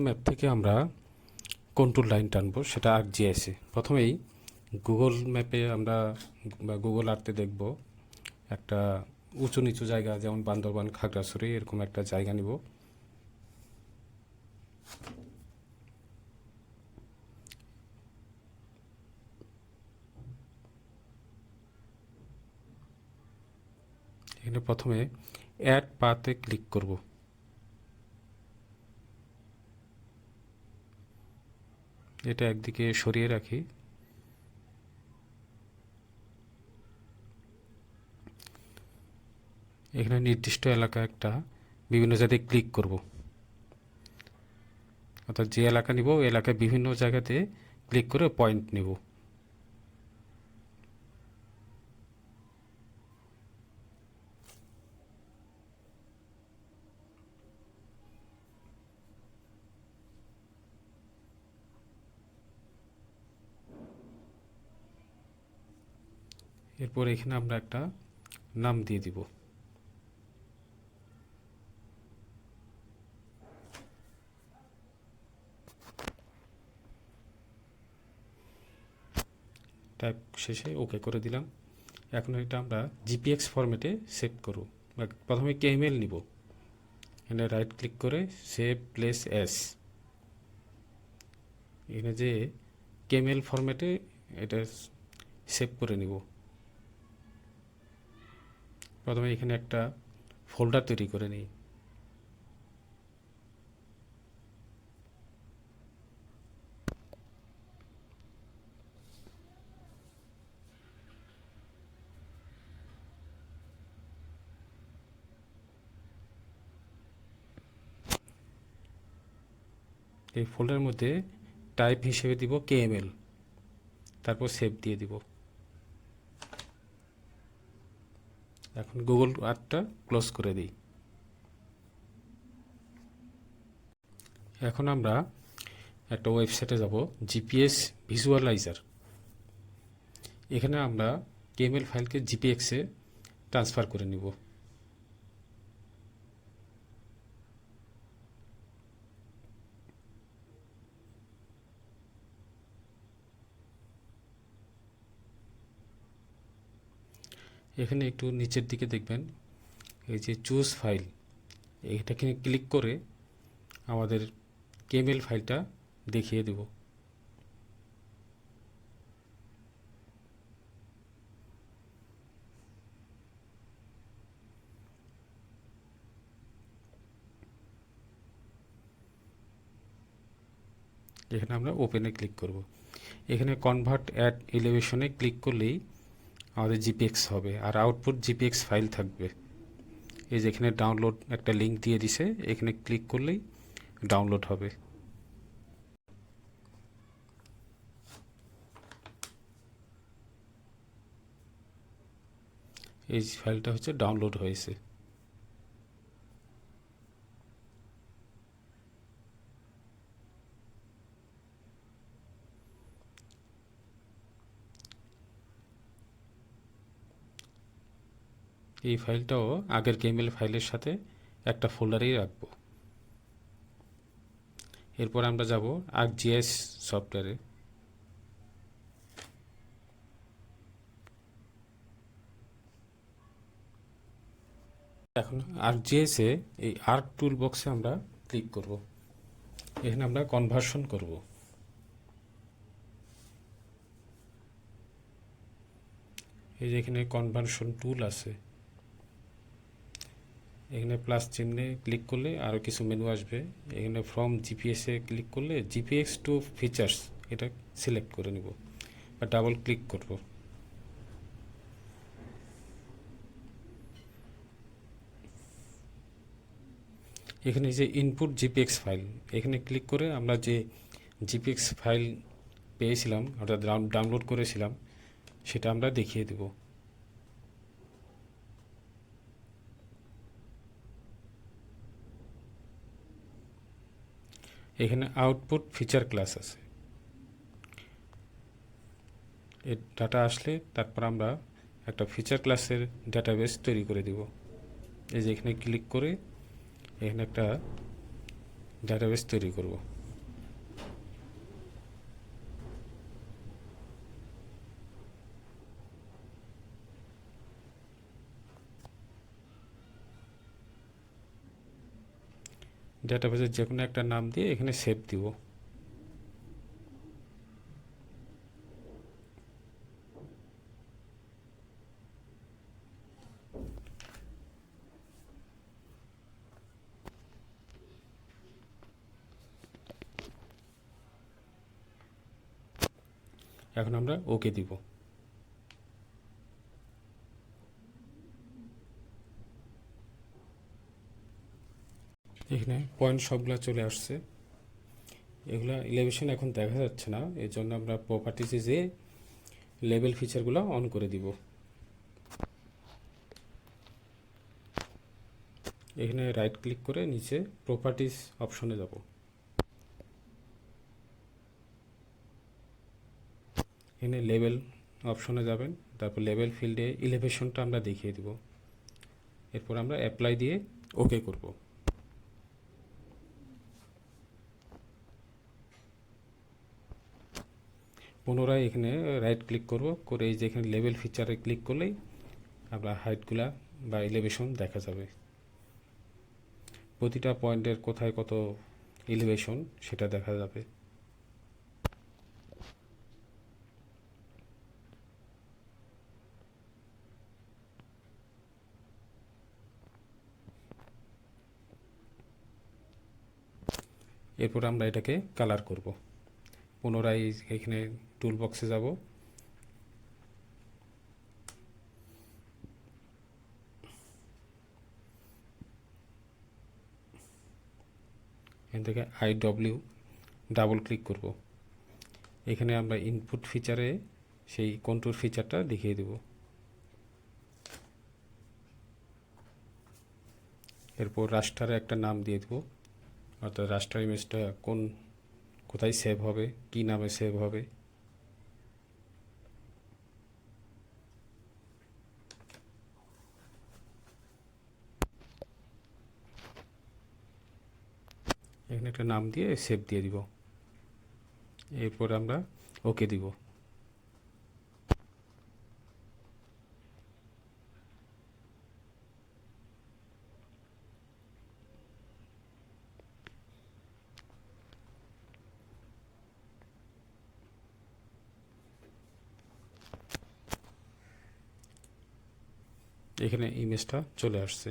Map থেকে আমরা control line টানবো, সেটা ArcGIS-এ। প্রথমেই গুগল ম্যাপে আমরা বা গুগল আর্থে দেখব একটা উঁচু নিচু জায়গা, যেমন বান্দরবান, খাগড়াছড়ি, এরকম একটা জায়গা নিব। এখানে প্রথমে অ্যাড পাতে ক্লিক করব। এটা একদিকে সরিয়ে রাখি। এখানে নির্দিষ্ট এলাকা একটা বিভিন্ন জায়গায় ক্লিক করব, অর্থাৎ যে এলাকা নিব ওই এলাকায় বিভিন্ন জায়গাতে ক্লিক করে পয়েন্ট নিব। এরপর এখানে আমরা একটা নাম দিয়ে দিব। টাইপ শেষে ওকে করে দিলাম। এখন এটা আমরা জিপিএক্স ফরম্যাটে সেভ করব। প্রথমে কেএমএল নিব, এখানে রাইট ক্লিক করে সেভ প্লেস অ্যাজ, এখানে যে কেএমএল ফরম্যাটে এটা সেভ করে নিব। প্রথমে এখানে একটা ফোল্ডার তৈরি করে নিই। এই ফোল্ডারের মধ্যে টাইপ হিসেবে দিব কেএমএল, তারপর সেভ দিয়ে দিব। এখন গুগল আর্টটা ক্লোজ করে দিই। এখন আমরা একটা ওয়েবসাইটে যাব, জিপিএস ভিজুয়ালাইজার। এখানে আমরা কেএমএল ফাইলকে জিপিএক্সে ট্রান্সফার করে নিব। এখানে একটু নিচের দিকে দেখবেন এই যে চুজ ফাইল, এইটাকে ক্লিক করে আমাদের কেএমএল ফাইলটা দেখিয়ে দেব। এখানে আমরা ওপেনে ক্লিক করব। এখানে কনভার্ট অ্যাট এলিভেশনে ক্লিক করলেই আমাদের জিপিএক্স হবে, আর আউটপুট জিপিএক্স ফাইল থাকবে। এই যে এখানে ডাউনলোড একটা লিঙ্ক দিয়ে দিছে, এখানে ক্লিক করলেই ডাউনলোড হবে। এই ফাইলটা হচ্ছে ডাউনলোড হয়েছে। এই ফাইলটাও আগের কেএমএল ফাইলের সাথে একটা ফোল্ডারেই রাখব। এরপর আমরা যাব ArcGIS সফটওয়্যারে। এখন ArcGIS-এ এই আর্ক টুল বক্সে আমরা ক্লিক করব। এখানে আমরা কনভার্সন করব। এই যে এখানে কনভার্সন টুল আছে, এখানে প্লাস চিহ্নে ক্লিক করলে আরও কিছু মেনু আসবে। এখানে ফ্রম জিপিএসে ক্লিক করলে জিপিএক্স টু ফিচার্স এটা সিলেক্ট করে নিব বা ডাবল ক্লিক করব। এখানে যে ইনপুট জিপিএক্স ফাইল, এখানে ক্লিক করে আমরা যে জিপিএক্স ফাইল পেয়েছিলাম অর্থাৎ ডাউনলোড করেছিলাম সেটা আমরা দেখিয়ে দেব। এখানে আউটপুট ফিচার ক্লাস আছে, এর ডাটা আসলে তারপর আমরা একটা ফিচার ক্লাসের ডাটাবেস তৈরি করে দিব। এই যে এখানে ক্লিক করে এখানে একটা ডাটাবেস তৈরি করব। ডাটাবেসের যে কোনো একটা নাম দিয়ে এখানে সেভ দিব। এখন আমরা ওকে দিব। এখানে পয়েন্ট সবগুলো চলে আসছে। এগুলা এলিভেশন এখন দেখা যাচ্ছে না, এর জন্য আমরা প্রপার্টিসে যেয়ে লেভেল ফিচারগুলো অন করে দিব। এখানে রাইট ক্লিক করে নিচে প্রপার্টিস অপশনে যাব। এখানে লেভেল অপশনে যাবেন, তারপর লেভেল ফিল্ডে এলিভেশনটা আমরা দেখিয়ে দিব। এরপর আমরা অ্যাপ্লাই দিয়ে ওকে করব। পুনরায় এখানে রাইট ক্লিক করব, করে এই যে এখানে লেভেল ফিচারে ক্লিক করলেই আমরা হাইটগুলা বা এলিভেশন দেখা যাবে। প্রতিটা পয়েন্টের কোথায় কত এলিভেশন সেটা দেখা যাবে। এরপর আমরা এটাকে কালার করব। পুনরায় এখানে টুল বক্সে যাব, এখান থেকে IW ডাবল ক্লিক করব। এখানে আমরা ইনপুট ফিচারে সেই কন্ট্রোল ফিচারটা দেখিয়ে দেব। এরপর রাস্টারে একটা নাম দিয়ে দেব, অর্থাৎ রাস্টার ইমেজটা কোথায় সেভ হবে, কি নামে সেভ হবে। এখানে একটা নাম দিয়ে সেভ দিয়ে দিব। এরপর আমরা ওকে দিব। এখানে ইমেজটা চলে আসছে।